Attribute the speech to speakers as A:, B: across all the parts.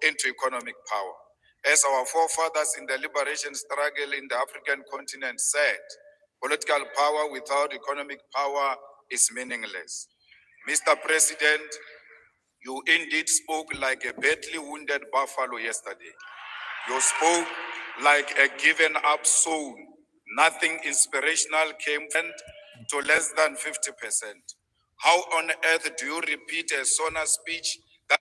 A: into economic power. As our forefathers in the liberation struggle in the African continent said, political power without economic power is meaningless. Mr. President, you indeed spoke like a badly wounded buffalo yesterday. You spoke like a given up soul. Nothing inspirational came to less than 50%. How on earth do you repeat a Sona speech that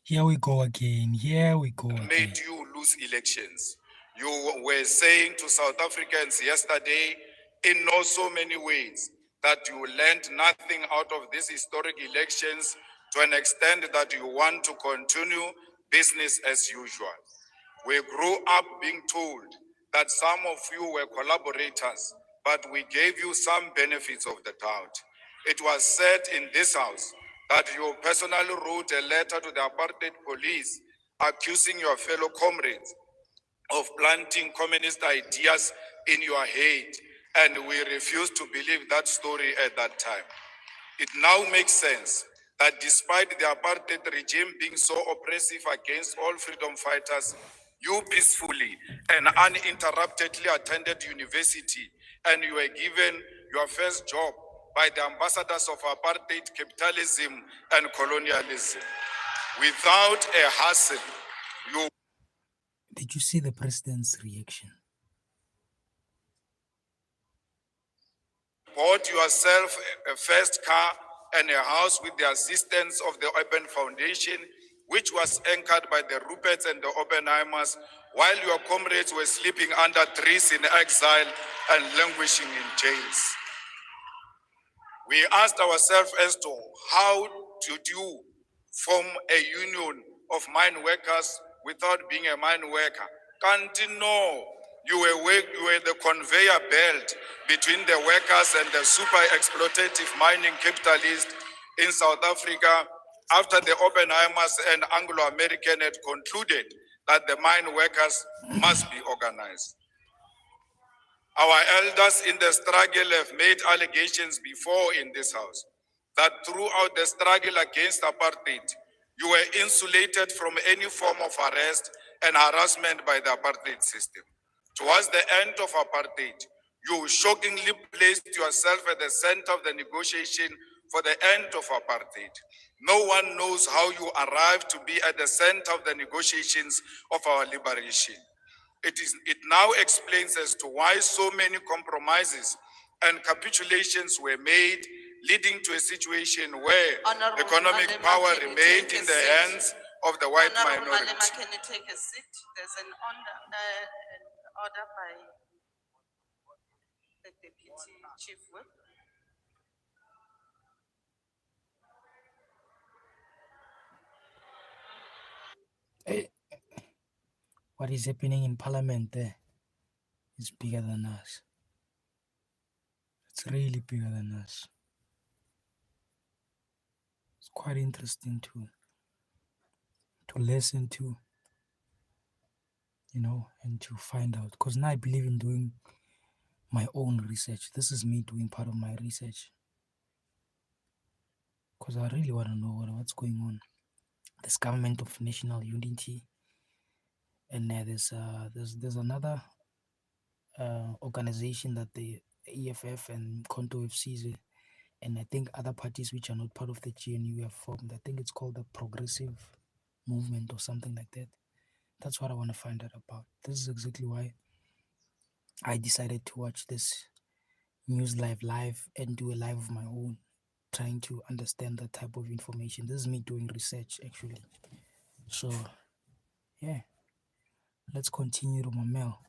B: Here we go again.
A: made you lose elections? You were saying to South Africans yesterday, in no so many ways, that you learned nothing out of these historic elections to an extent that you want to continue business as usual. We grew up being told that some of you were collaborators, but we gave you some benefits of the doubt. It was said in this house that you personally wrote a letter to the apartheid police accusing your fellow comrades of planting communist ideas in your head, and we refused to believe that story at that time. It now makes sense that despite the apartheid regime being so oppressive against all freedom fighters, you peacefully and uninterruptedly attended university and you were given your first job by the ambassadors of apartheid, capitalism, and colonialism. Without a hassle, you...
B: Did you see the president's reaction?
A: Bought yourself a first car and a house with the assistance of the Open Foundation, which was anchored by the Ruperts and the Oppenheimers, while your comrades were sleeping under trees in exile and languishing in jails. We asked ourselves as to how did you form a union of mine workers without being a mine worker? Can't you know? You were the conveyor belt between the workers and the super exploitative mining capitalists in South Africa after the Oppenheimers and Anglo-American had concluded that the mine workers must be organized. Our elders in the struggle have made allegations before in this house that throughout the struggle against apartheid, you were insulated from any form of arrest and harassment by the apartheid system. Towards the end of apartheid, you shockingly placed yourself at the center of the negotiation for the end of apartheid. No one knows how you arrived to be at the center of the negotiations of our liberation. It now explains as to why so many compromises and capitulations were made, leading to a situation where economic power remained in the hands of the white minority.
C: Can you take a seat? There's an order by the Deputy Chief Whip.
B: What is happening in Parliament there is bigger than us. It's really bigger than us. It's quite interesting to listen to, and to find out. Because now I believe in doing my own research. This is me doing part of my research. Because I really want to know what's going on. This government of national unity, and there's another organization that the EFF and Konto FCs and I think other parties which are not part of the GNU have formed. I think it's called the Progressive Movement or something like that. That's what I want to find out about. This is exactly why I decided to watch this news live and do a live of my own, trying to understand that type of information. This is me doing research actually. So yeah, let's continue to my mail.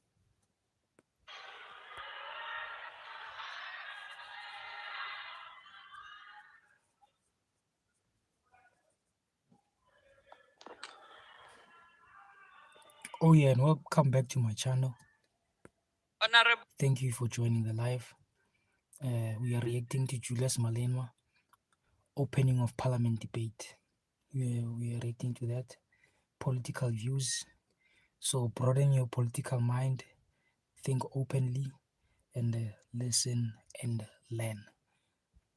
B: Oh yeah, and welcome back to my channel.
C: Honorable.
B: Thank you for joining the live. We are reacting to Julius Malema opening of Parliament debate. We are reacting to that. Political views. So broaden your political mind, think openly, and listen and learn.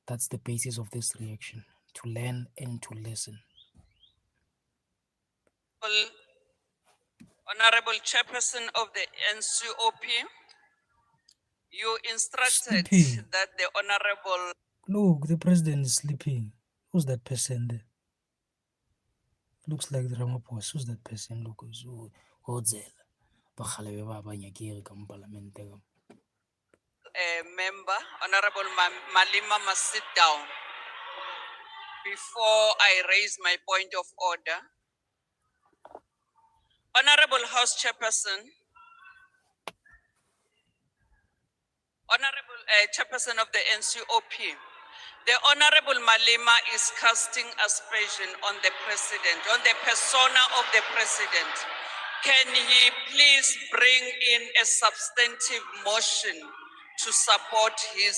B: That's the basis of this reaction, to learn and to listen.
C: Honorable Chairperson of the NCOP, you instructed
B: Sleeping.
C: that the Honorable
B: Look, the president is sleeping. Who's that person there? Looks like the Ramaphosa. Who's that person? Look, Odzela. Bakhalebe ba banyakiri ka mo palamente ka.
C: member, Honorable Malima, must sit down before I raise my point of order. Honorable House Chairperson, Honorable Chairperson of the NCOP, the Honorable Malima is casting aspersion on the President, on the persona of the President. Can he please bring in a substantive motion to support his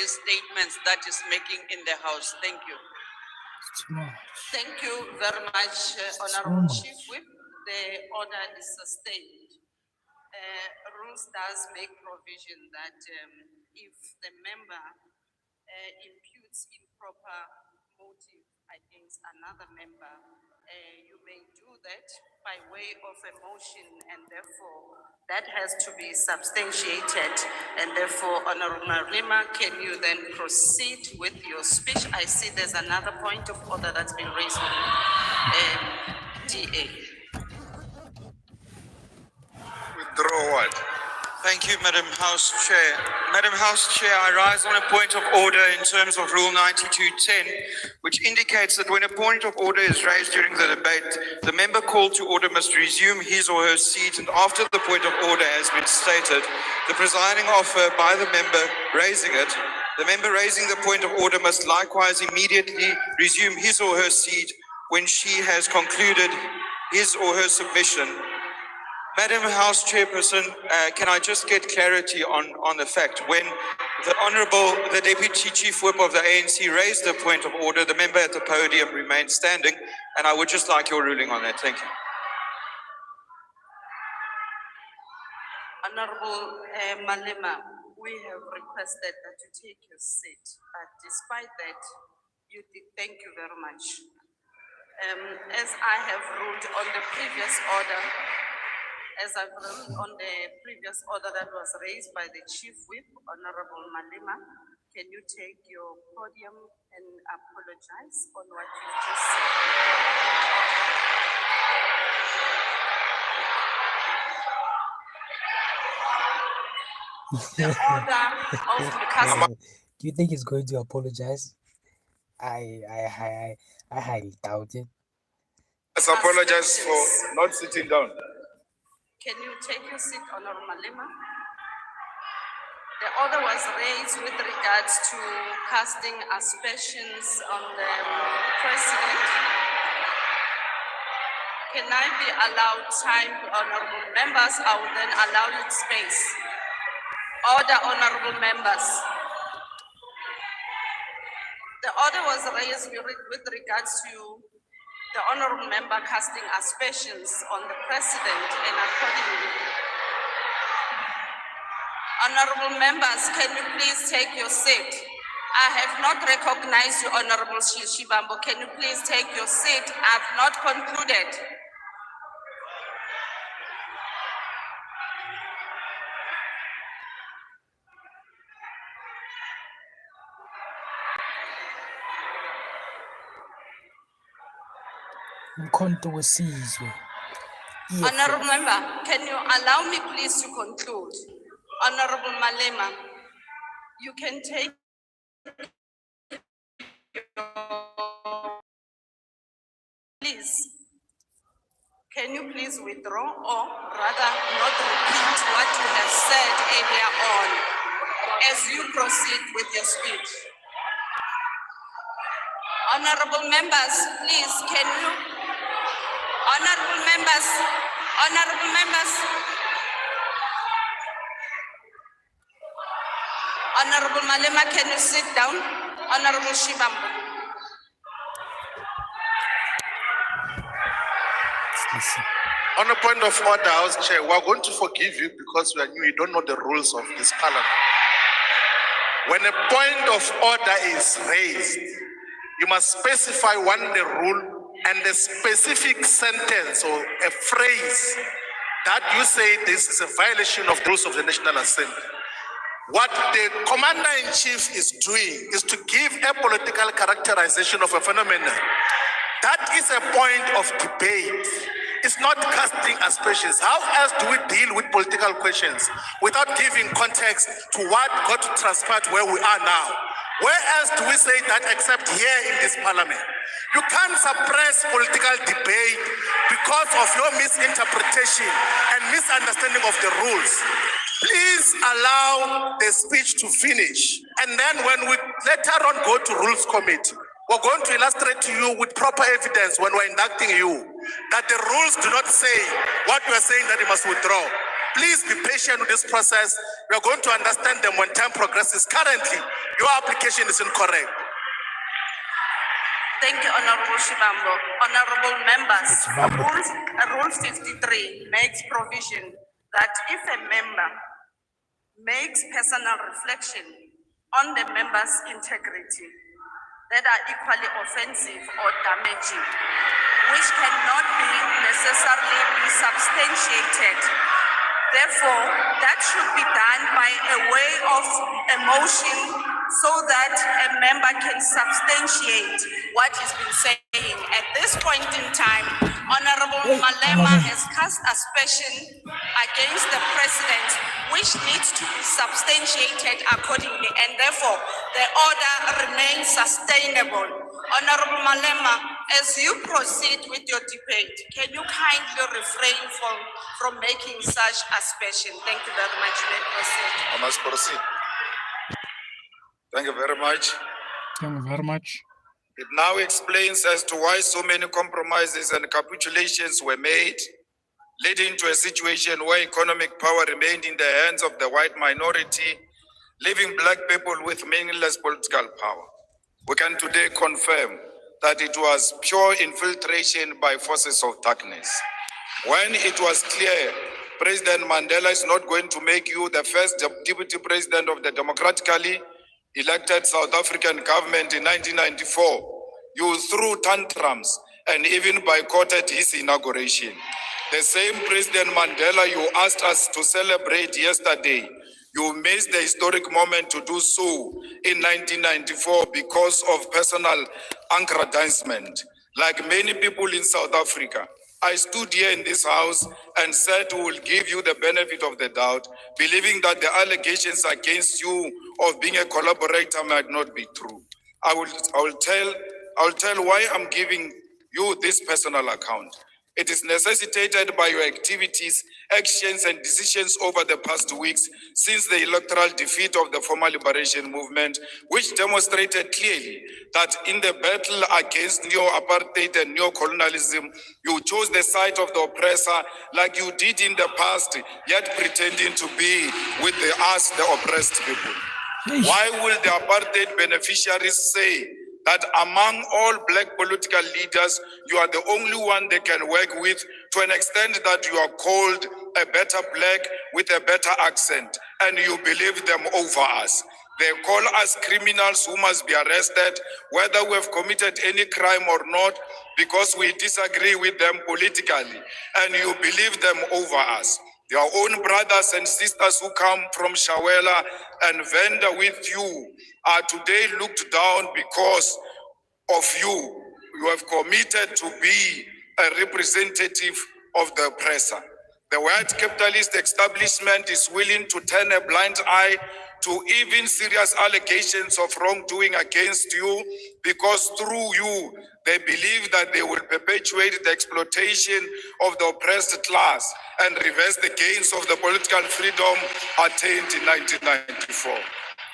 C: statements that is making in the House? Thank you.
B: It's too much.
C: Thank you very much,
B: much.
C: Honorable Chief Whip. The order is sustained. Rules does make provision that if the member imputes improper motive against another member, you may do that by way of a motion, and therefore that has to be substantiated. And therefore, Honorable Malima, can you then proceed with your speech? I see there's another point of order that's been raised from DA.
A: Withdraw what?
D: Thank you, Madam House Chair. Madam House Chair, I rise on a point of order in terms of Rule 92.10, which indicates that when a point of order is raised during the debate, the member called to order must resume his or her seat, and after the point of order has been stated, the presiding officer by the member raising it, the member raising the point of order must likewise immediately resume his or her seat when she has concluded his or her submission. Madam House Chairperson, can I just get clarity on the fact when the Deputy Chief Whip of the ANC raised the point of order, the member at the podium remained standing, and I would just like your ruling on that. Thank you.
C: Honorable Malema, we have requested that you take your seat, but despite that, thank you very much. As I have ruled on the previous order, that was raised by the Chief Whip, Honorable Malema, can you take your podium and apologize on what you've just said? The order of the custom.
B: Do you think he's going to apologize? I highly doubt it.
A: Let's apologize for not sitting down.
C: Can you take your seat, Honorable Malema? The order was raised with regards to casting aspersions on the President. Can I be allowed time, honorable members? I will then allow you space. Order, honorable members. The order was raised with regards to the honorable member casting aspersions on the President, and accordingly. Honorable members, can you please take your seat? I have not recognized you, Honorable Shibambo. Can you please take your seat? I have not concluded.
B: Mkhonto wesizwe.
C: Honorable member, can you allow me please to conclude? Honorable Malema, you can take please. Can you please withdraw, or rather not repeat what you have said earlier on as you proceed with your speech? Honorable members, please, can you? Honorable members, honorable members. Honorable Malema, can you sit down? Honorable Shibambo.
B: Listen.
E: On a point of order, House Chair, we are going to forgive you because we are new. You don't know the rules of this parliament. When a point of order is raised, you must specify one, the rule, and the specific sentence or a phrase that you say this is a violation of the rules of the National Assembly. What the Commander-in-Chief is doing is to give a political characterization of a phenomenon. That is a point of debate. It's not casting aspersions. How else do we deal with political questions without giving context to what got to transpire to where we are now? Where else do we say that except here in this parliament? You can't suppress political debate because of your misinterpretation and misunderstanding of the rules. Please allow the speech to finish. And then when we later on go to Rules Committee, we're going to illustrate to you with proper evidence when we're inducting you that the rules do not say what you are saying that you must withdraw. Please be patient with this process. We are going to understand them when time progresses. Currently, your application is incorrect.
C: Thank you, Honorable Shibambo. Honorable members, Rule 53 makes provision that if a member makes personal reflection on the member's integrity that are equally offensive or damaging, which cannot be necessarily be substantiated. Therefore, that should be done by a way of a motion so that a member can substantiate what he's been saying. At this point in time, Honorable Malema has cast aspersion against the president, which needs to be substantiated accordingly, and therefore the order remains sustainable. Honorable Malema, as you proceed with your debate, can you kindly refrain from making such aspersion? Thank you very much. You may proceed.
A: I must proceed. Thank you very much.
B: Thank you very much.
A: It now explains as to why so many compromises and capitulations were made, leading to a situation where economic power remained in the hands of the white minority, leaving black people with meaningless political power. We can today confirm that it was pure infiltration by forces of darkness. When it was clear President Mandela is not going to make you the first deputy president of the democratically elected South African government in 1994, you threw tantrums and even boycotted his inauguration. The same President Mandela you asked us to celebrate yesterday, you missed the historic moment to do so in 1994 because of personal aggrandizement. Like many people in South Africa, I stood here in this house and said we will give you the benefit of the doubt, believing that the allegations against you of being a collaborator might not be true. I will tell why I'm giving you this personal account. It is necessitated by your activities, actions, and decisions over the past weeks since the electoral defeat of the former liberation movement, which demonstrated clearly that in the battle against neo-apartheid and neo-colonialism, you chose the side of the oppressor like you did in the past, yet pretending to be with us, the oppressed people. Why will the apartheid beneficiaries say that among all black political leaders, you are the only one they can work with to an extent that you are called a better black with a better accent, and you believe them over us? They call us criminals who must be arrested, whether we have committed any crime or not, because we disagree with them politically, and you believe them over us. Your own brothers and sisters who come from Shawela and Venda with you are today looked down because of you. You have committed to be a representative of the oppressor. The white capitalist establishment is willing to turn a blind eye to even serious allegations of wrongdoing against you because through you, they believe that they will perpetuate the exploitation of the oppressed class and reverse the gains of the political freedom attained in 1994.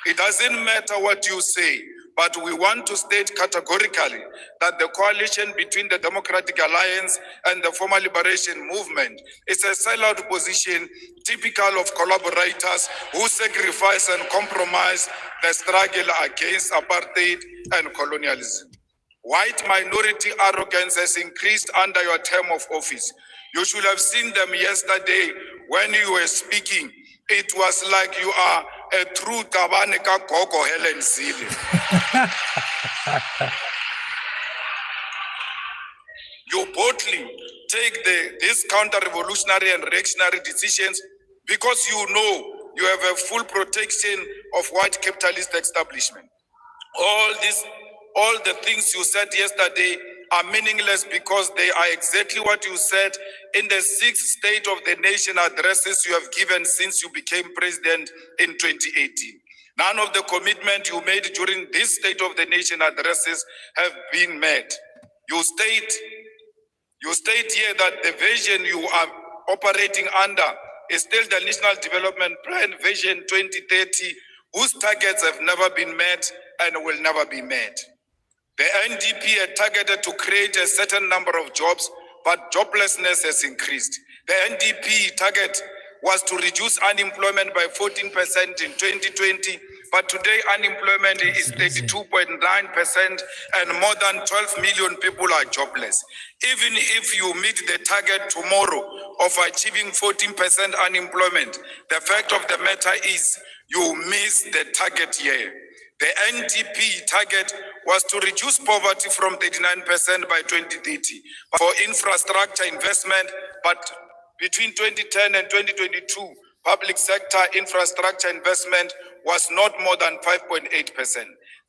A: It doesn't matter what you say, but we want to state categorically that the coalition between the Democratic Alliance and the former liberation movement is a sellout position typical of collaborators who sacrifice and compromise the struggle against apartheid and colonialism. White minority arrogance has increased under your term of office. You should have seen them yesterday when you were speaking. It was like you are a true Tabaneka Koko Helen Zille. You boldly take these counter-revolutionary and reactionary decisions because you know you have a full protection of white capitalist establishment. All the things you said yesterday are meaningless because they are exactly what you said in the 6 State of the Nation addresses you have given since you became president in 2018. None of the commitment you made during this State of the Nation addresses have been met. You state here that the vision you are operating under is still the National Development Plan Vision 2030, whose targets have never been met and will never be met. The NDP had targeted to create a certain number of jobs, but joblessness has increased. The NDP target was to reduce unemployment by 14% in 2020, but today unemployment is 32.9% and more than 12 million people are jobless. Even if you meet the target tomorrow of achieving 14% unemployment, the fact of the matter is you miss the target here. The NDP target was to reduce poverty from 39% by 2030 for infrastructure investment, but between 2010 and 2022, public sector infrastructure investment was not more than 5.8%.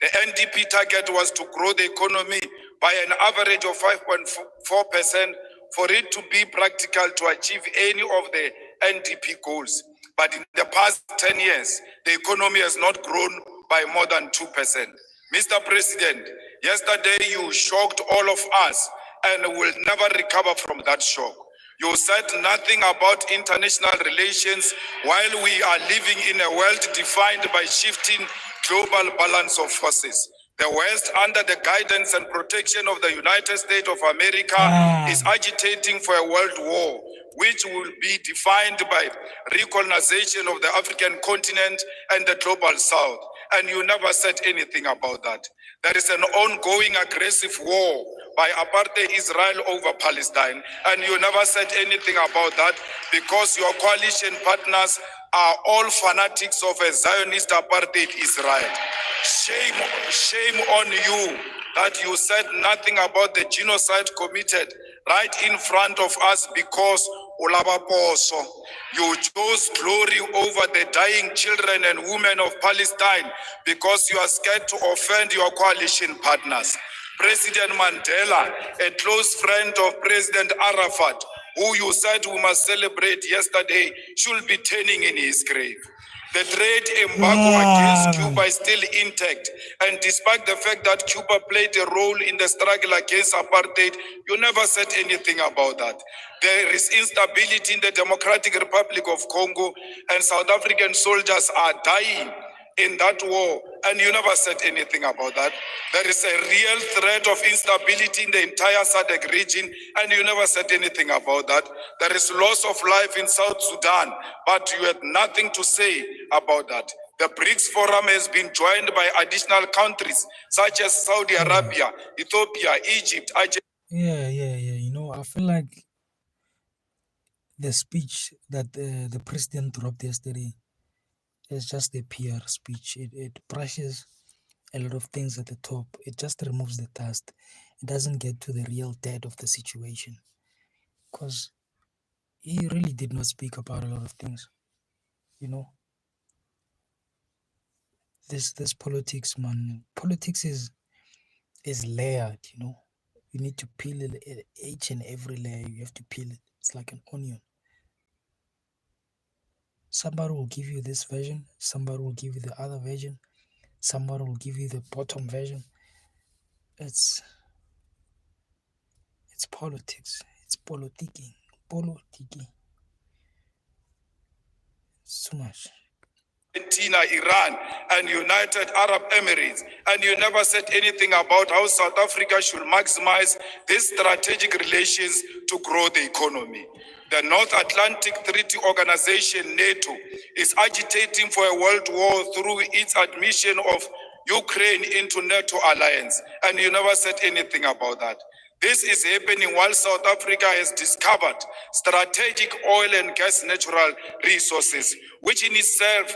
A: The NDP target was to grow the economy by an average of 5.4% for it to be practical to achieve any of the NDP goals. But in the past 10 years, the economy has not grown by more than 2%. Mr. President, yesterday you shocked all of us and will never recover from that shock. You said nothing about international relations while we are living in a world defined by shifting global balance of forces. The West, under the guidance and protection of the United States of America, is agitating for a world war, which will be defined by recolonization of the African continent and the global South. And you never said anything about that. There is an ongoing aggressive war by apartheid Israel over Palestine, and you never said anything about that because your coalition partners are all fanatics of a Zionist apartheid Israel. Shame on you that you said nothing about the genocide committed right in front of us because Ulabaposo. You chose glory over the dying children and women of Palestine because you are scared to offend your coalition partners. President Mandela, a close friend of President Arafat, who you said we must celebrate yesterday, should be turning in his grave. The trade embargo against Cuba is still intact, and despite the fact that Cuba played a role in the struggle against apartheid, you never said anything about that. There is instability in the Democratic Republic of Congo, and South African soldiers are dying in that war, and you never said anything about that. There is a real threat of instability in the entire SADC region, and you never said anything about that. There is loss of life in South Sudan, but you had nothing to say about that. The BRICS Forum has been joined by additional countries such as Saudi Arabia, Ethiopia, Egypt, Argentina.
B: Yeah. You know, I feel like the speech that the president dropped yesterday is just a PR speech. It brushes a lot of things at the top. It just removes the dust. It doesn't get to the real depth of the situation. Because he really did not speak about a lot of things. You know, this politics, man. Politics is layered, you know. You need to peel it, each and every layer. You have to peel it. It's like an onion. Somebody will give you this version. Somebody will give you the other version. Somebody will give you the bottom version. It's politics. It's politicking. It's too much.
A: Argentina, Iran, and United Arab Emirates, and you never said anything about how South Africa should maximize these strategic relations to grow the economy. The North Atlantic Treaty Organization, NATO, is agitating for a world war through its admission of Ukraine into NATO alliance, and you never said anything about that. This is happening while South Africa has discovered strategic oil and gas natural resources, which in itself,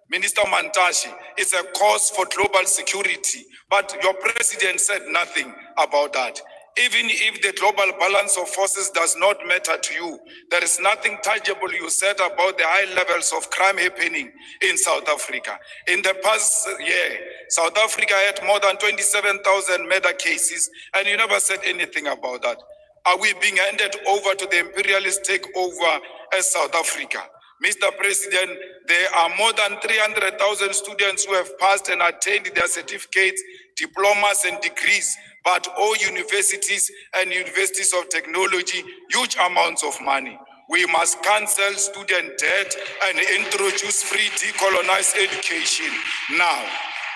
A: Minister Mantashe, is a cause for global security. But your president said nothing about that. Even if the global balance of forces does not matter to you, there is nothing tangible you said about the high levels of crime happening in South Africa. In the past year, South Africa had more than 27,000 murder cases, and you never said anything about that. Are we being handed over to the imperialist takeover as South Africa? Mr. President, there are more than 300,000 students who have passed and attained their certificates, diplomas, and degrees, but all universities and universities of technology, huge amounts of money. We must cancel student debt and introduce free decolonized education now.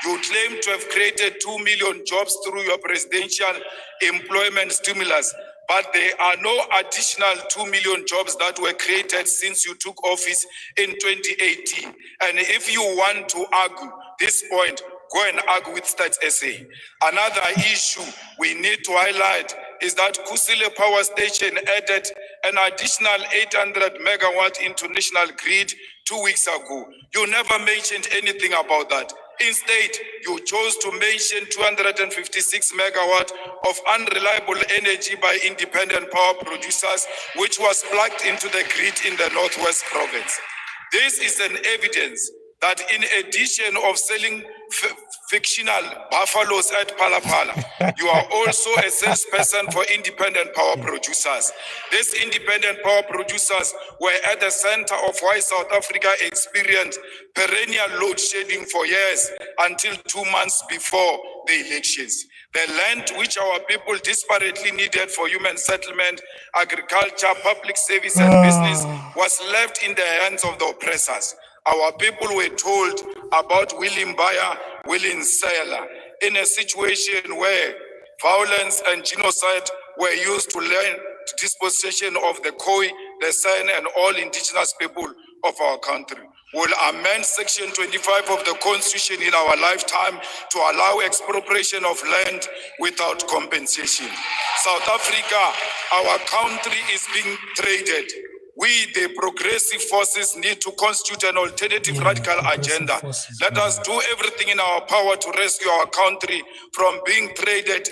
A: You claim to have created 2 million jobs through your presidential employment stimulus, but there are no additional 2 million jobs that were created since you took office in 2018. And if you want to argue this point, go and argue with Stats SA. Another issue we need to highlight is that Kusile Power Station added an additional 800 megawatt into national grid 2 weeks ago. You never mentioned anything about that. Instead, you chose to mention 256 megawatt of unreliable energy by independent power producers, which was plugged into the grid in the Northwest Province. This is an evidence that in addition of selling fictional buffaloes at Palapala, you are also a salesperson for independent power producers. These independent power producers were at the center of why South Africa experienced perennial load shedding for years until 2 months before the elections. The land which our people desperately needed for human settlement, agriculture, public service, and business was left in the hands of the oppressors. Our people were told about willing buyer, willing seller, in a situation where violence and genocide were used to learn dispossession of the Khoi, the San, and all indigenous people of our country. We'll amend Section 25 of the Constitution in our lifetime to allow expropriation of land without compensation. South Africa, our country is being traded. We, the progressive forces, need to constitute an alternative radical agenda. Let us do everything in our power to rescue our country from being traded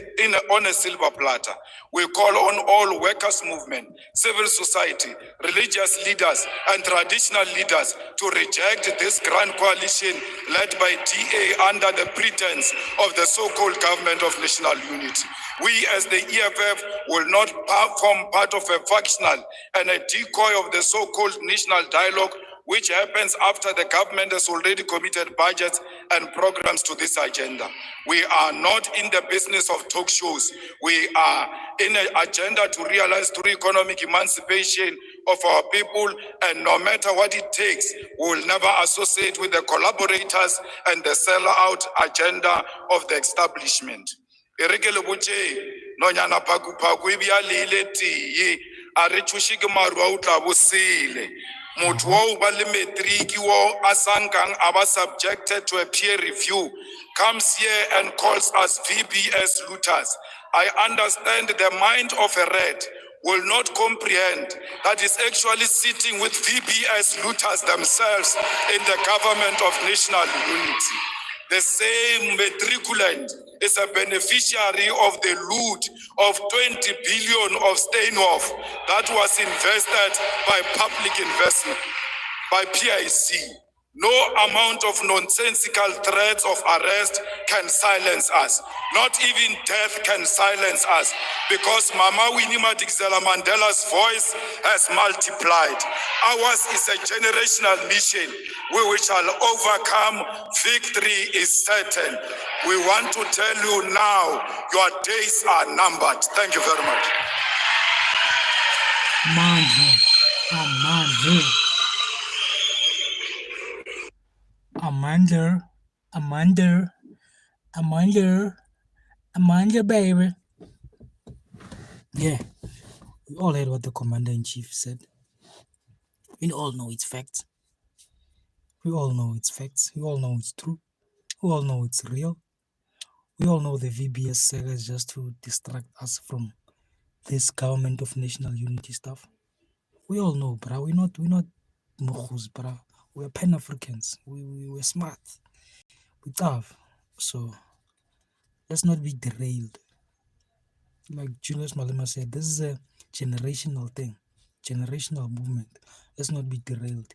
A: on a silver platter. We call on all workers' movement, civil society, religious leaders, and traditional leaders to reject this grand coalition led by DA under the pretense of the so-called government of national unity. We as the EFF will not form part of a factional and a decoy of the so-called national dialogue, which happens after the government has already committed budgets and programs to this agenda. We are not in the business of talk shows. We are in an agenda to realize through economic emancipation of our people, and no matter what it takes, we will never associate with the collaborators and the sellout agenda of the establishment. Erekele botse nonyana phaku ibia le tee a re tshushike maru a utla bosele motho wa ba le matric wo asankang aba subjected to a peer review comes here and calls us VBS looters. I understand the mind of a rat will not comprehend that is actually sitting with VBS looters themselves in the government of national unity. The same matriculant is a beneficiary of the loot of 20 billion of Steinhoff that was invested by public investment, by PIC. No amount of nonsensical threats of arrest can silence us. Not even death can silence us, because Mama Winnie Madikizela Mandela's voice has multiplied. Ours is a generational mission. We shall overcome. Victory is certain. We want to tell you now, your days are numbered. Thank you very much.
B: Amanda, baby. Yeah, we all heard what the commander-in-chief said. We all know it's facts. We all know it's facts. We all know it's true. We all know it's real. We all know the VBS saga is just to distract us from this government of national unity stuff. We all know, bruh. We're not Mochus, bruh. We're Pan-Africans. We're smart. We're tough. So let's not be derailed. Like Julius Malema said, this is a generational thing, generational movement. Let's not be derailed.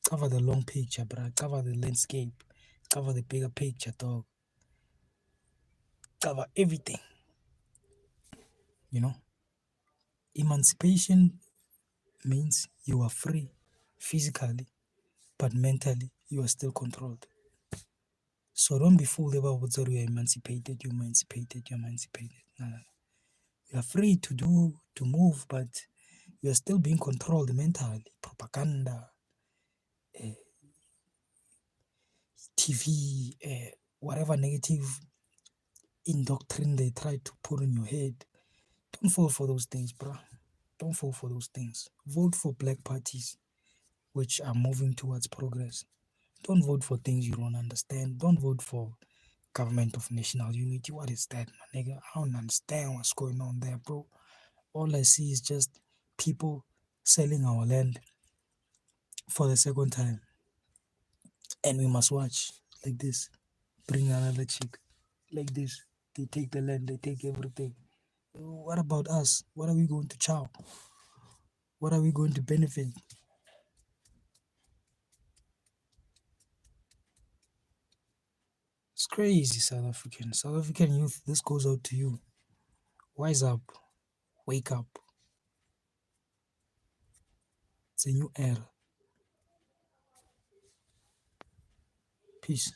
B: Cover the long picture, bruh. Cover the landscape. Cover the bigger picture, dog. Cover everything. You know? Emancipation means you are free physically, but mentally you are still controlled. So don't be fooled about what's you're emancipated, you're emancipated, you're emancipated. No, no, no. You are free to move, but you are still being controlled mentally. Propaganda, TV, whatever negative indoctrine they try to put in your head. Don't fall for those things, bruh. Don't fall for those things. Vote for black parties which are moving towards progress. Don't vote for things you don't understand. Don't vote for government of national unity. What is that, my nigga? I don't understand what's going on there, bro. All I see is just people selling our land for the second time. And we must watch like this. Bring another chick like this. They take the land, they take everything. What about us? What are we going to chow? What are we going to benefit? It's crazy, South African. South African youth, this goes out to you. Wise up. Wake up. It's a new era. Peace.